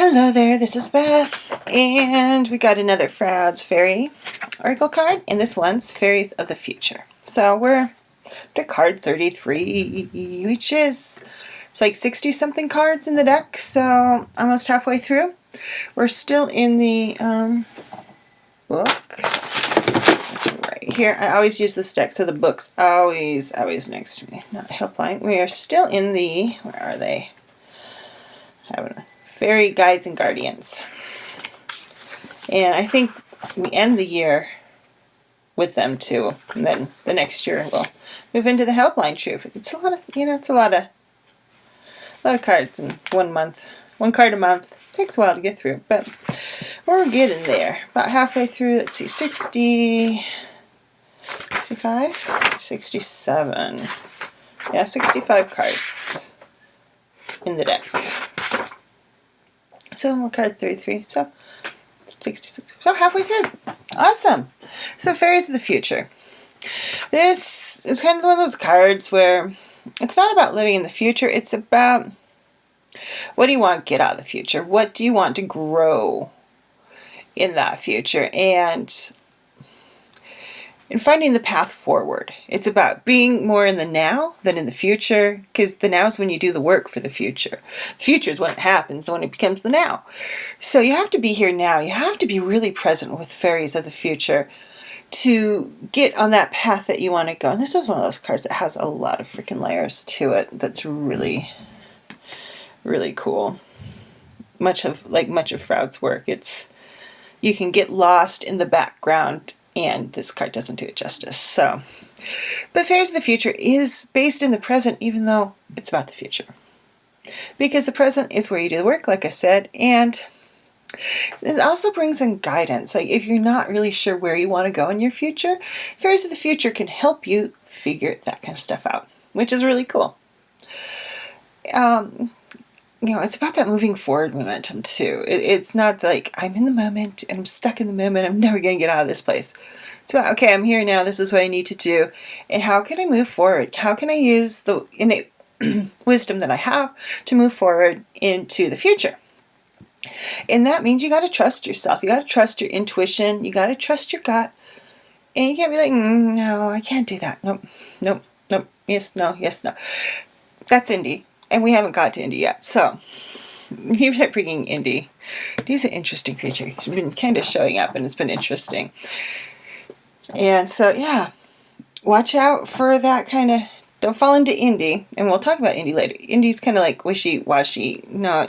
Hello there, this is Beth, and we got another Froud's Fairy Oracle card, and this one's Fairies of the Future. So we're to card 33, which is, it's like 60-something cards in the deck, so almost halfway through. We're still in the book. It's right here. I always use this deck, so the book's always next to me, not helpline. We are still in the, where are they? Fairy Guides and Guardians. And I think we end the year with them too. And then the next year we'll move into the Helpline Troop. It's a lot of, it's a lot of cards in 1 month. 1 card a month. It takes a while to get through, but we're getting there. About halfway through, let's see, 60, 65, 67. Yeah, 65 cards in the deck. So we're card 33, so 66, so halfway through. Awesome. So Fairies of the Future. This is kind of one of those cards where it's not about living in the future, it's about what do you want to get out of the future? What do you want to grow in that future? And finding the path forward. It's about being more in the now than in the future, because the now is when you do the work for the future. The future is when it happens, when it becomes the now. So you have to be here now. You have to be really present with Fairies of the Future to get on that path that you want to go. And this is one of those cards that has a lot of freaking layers to it. That's really, really cool. Much of Froud's work. You can get lost in the background, and this card doesn't do it justice. So, but Fairies of the Future is based in the present, even though it's about the future. Because the present is where you do the work, like I said, and it also brings in guidance. Like if you're not really sure where you want to go in your future, Fairies of the Future can help you figure that kind of stuff out, which is really cool. It's about that moving forward momentum too. It's not like I'm in the moment and I'm stuck in the moment. I'm never going to get out of this place. It's about, okay, I'm here now. This is what I need to do. And how can I move forward? How can I use the innate wisdom that I have to move forward into the future? And that means you got to trust yourself. You got to trust your intuition. You got to trust your gut. And you can't be like, no, I can't do that. Nope. Yes, no. That's Indy. And we haven't got to Indy yet, so here's bringing Indy. He's an interesting creature. He's been kind of showing up, and it's been interesting. And so, yeah, watch out for that kind of. Don't fall into Indy, and we'll talk about Indy later. Indy's kind of like wishy-washy, no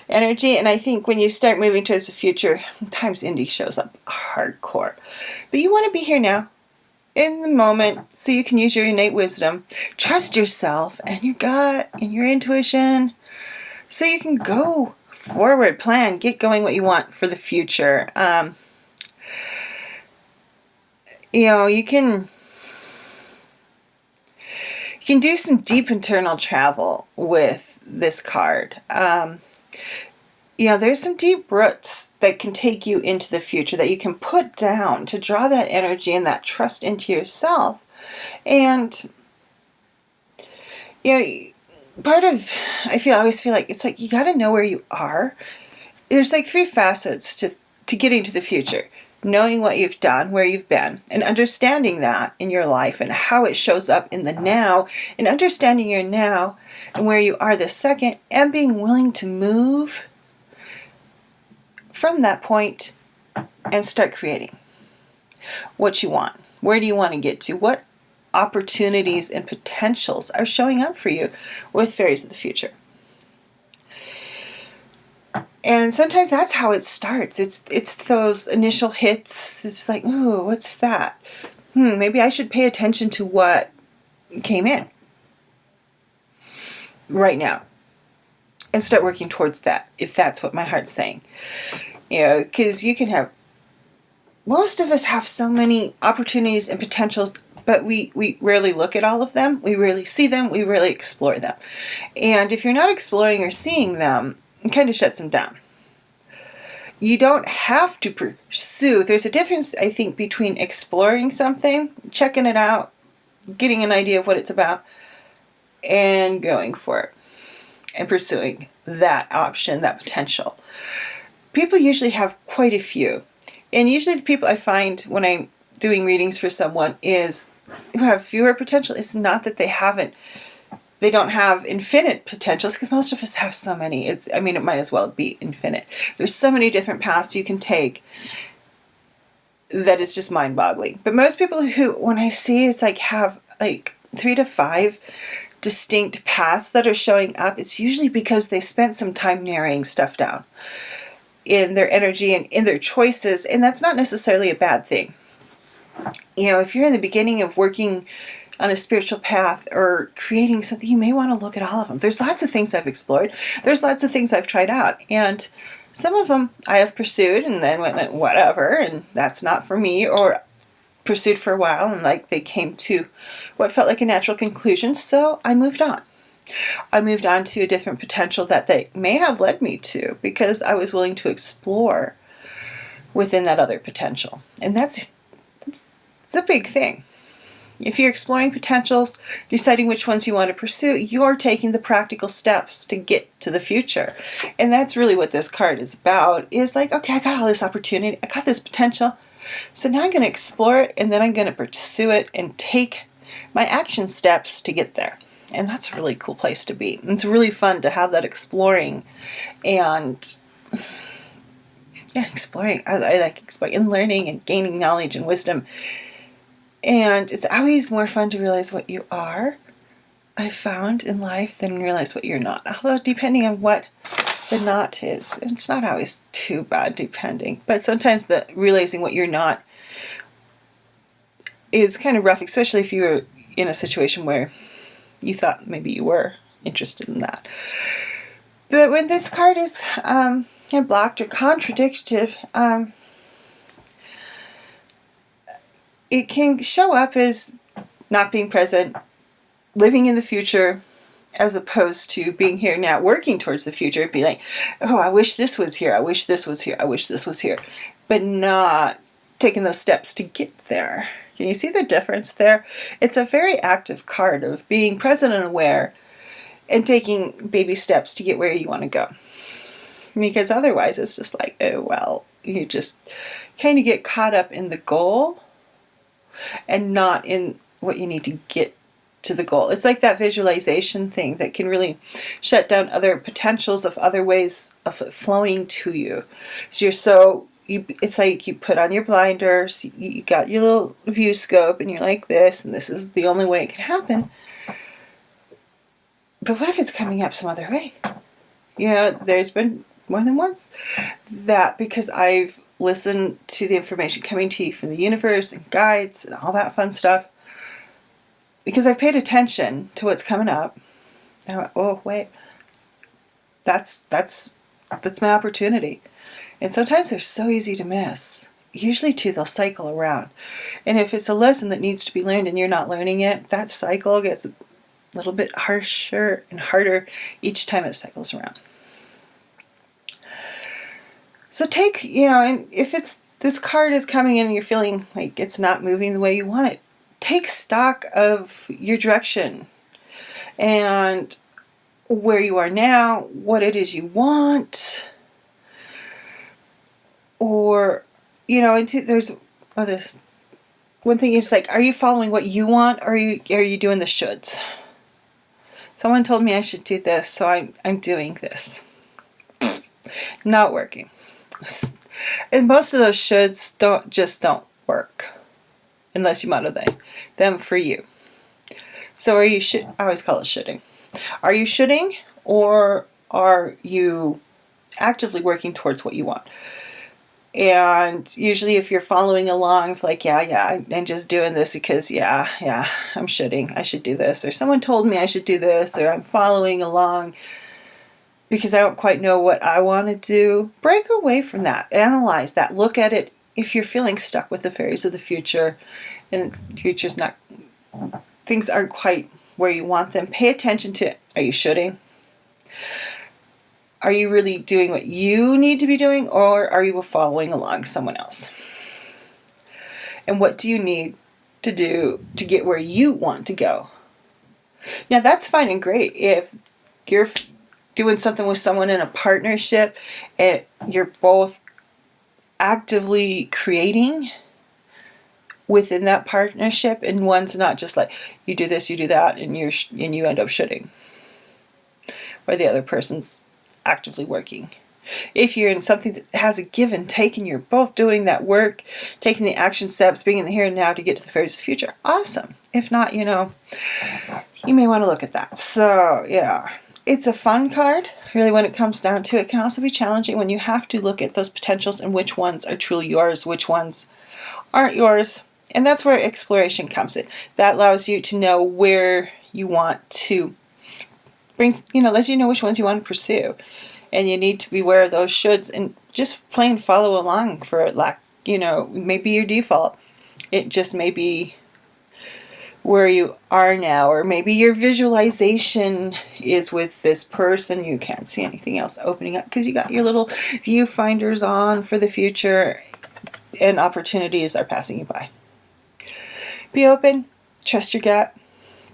energy, and I think when you start moving towards the future, sometimes Indy shows up hardcore. But you want to be here now, in the moment, so you can use your innate wisdom, trust yourself and your gut and your intuition, so you can go forward, plan, get going what you want for the future. You can do some deep internal travel with this card. There's some deep roots that can take you into the future that you can put down to draw that energy and that trust into yourself. And, I always feel like it's like you got to know where you are. There's like 3 facets to getting to the future. Knowing what you've done, where you've been, and understanding that in your life and how it shows up in the now, and understanding your now and where you are this second, and being willing to move from that point and start creating what you want. Where do you want to get to? What opportunities and potentials are showing up for you with Fairies of the Future? And sometimes that's how it starts. It's those initial hits. It's like, ooh, what's that? Maybe I should pay attention to what came in right now and start working towards that, if that's what my heart's saying. Because you can have, most of us have so many opportunities and potentials, but we rarely look at all of them. We rarely see them. We rarely explore them. And if you're not exploring or seeing them, it kind of shuts them down. You don't have to pursue. There's a difference, I think, between exploring something, checking it out, getting an idea of what it's about, and going for it. and pursuing that option, that potential. People usually have quite a few. And usually the people I find when I'm doing readings for someone is who have fewer potential. It's not that they don't have infinite potentials, because most of us have so many. It might as well be infinite. There's so many different paths you can take that is just mind-boggling. But most people who, when I see, it's like have like 3 to 5 distinct paths that are showing up, it's usually because they spent some time narrowing stuff down in their energy and in their choices, and that's not necessarily a bad thing. If you're in the beginning of working on a spiritual path or creating something, you may want to look at all of them. There's lots of things I've explored. There's lots of things I've tried out, and some of them I have pursued and then went, whatever, and that's not for me, or pursued for a while and like they came to what felt like a natural conclusion, so I moved on. I moved on to a different potential that they may have led me to, because I was willing to explore within that other potential. And that's a big thing. If you're exploring potentials, deciding which ones you want to pursue, you're taking the practical steps to get to the future. And that's really what this card is about, is like, okay, I got all this opportunity, I got this potential, so now I'm going to explore it, and then I'm going to pursue it and take my action steps to get there. And that's a really cool place to be. It's really fun to have that exploring and exploring. I like exploring and learning and gaining knowledge and wisdom. And it's always more fun to realize what you are, I've found, in life than realize what you're not. Although depending on what the not is, it's not always too bad depending. But sometimes the realizing what you're not is kind of rough, especially if you're in a situation where you thought maybe you were interested in that. But when this card is blocked or contradictive, it can show up as not being present, living in the future, as opposed to being here now, working towards the future. It'd be like, oh, I wish this was here, I wish this was here, I wish this was here, but not taking those steps to get there. Can you see the difference there? It's a very active card of being present and aware and taking baby steps to get where you want to go. Because otherwise it's just like, oh, well, you just kind of get caught up in the goal and not in what you need to get to the goal. It's like that visualization thing that can really shut down other potentials of other ways of flowing to you. So it's like you put on your blinders, you got your little view scope, and you're like this, and this is the only way it can happen. But what if it's coming up some other way? There's been more than once that, because I've listened to the information coming to you from the universe and guides and all that fun stuff, because I've paid attention to what's coming up, I went, oh, wait, that's my opportunity. And sometimes they're so easy to miss. Usually, too, they'll cycle around. And if it's a lesson that needs to be learned and you're not learning it, that cycle gets a little bit harsher and harder each time it cycles around. So and if this card is coming in and you're feeling like it's not moving the way you want it, take stock of your direction and where you are now, what it is you want. Or, there's this one thing is like, are you following what you want, or are you doing the shoulds? Someone told me I should do this, so I'm doing this. Not working. And most of those shoulds don't work unless you model them for you. So I always call it shoulding. Are you shoulding, or are you actively working towards what you want? And usually if you're following along, it's like, I'm just doing this because, I'm shoulding. I should do this. Or someone told me I should do this. Or I'm following along because I don't quite know what I want to do. Break away from that. Analyze that. Look at it. If you're feeling stuck with the fairies of the future and the future's not, things aren't quite where you want them, pay attention to, are you shoulding? Are you really doing what you need to be doing, or are you following along someone else? And what do you need to do to get where you want to go? Now, that's fine and great if you're doing something with someone in a partnership and you're both actively creating within that partnership, and one's not just like you do this, you do that, and you end up shooting, or the other person's actively working. If you're in something that has a give and take and you're both doing that work, taking the action steps, being in the here and now to get to the fairies of the future, awesome. If not, you may want to look at that. So yeah, it's a fun card. Really, when it comes down to it, can also be challenging when you have to look at those potentials and which ones are truly yours, which ones aren't yours. And that's where exploration comes in. That allows you to know where you want to bring, lets you know which ones you want to pursue. And you need to be aware of those shoulds and just plain follow along for maybe your default. It just may be where you are now, or maybe your visualization is with this person. You can't see anything else opening up because you got your little viewfinders on for the future and opportunities are passing you by. Be open, trust your gut,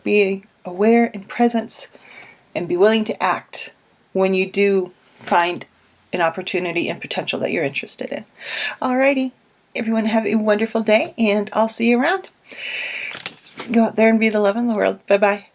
be aware and presence, and be willing to act when you do find an opportunity and potential that you're interested in. Alrighty, everyone have a wonderful day, and I'll see you around. Go out there and be the love in the world. Bye-bye.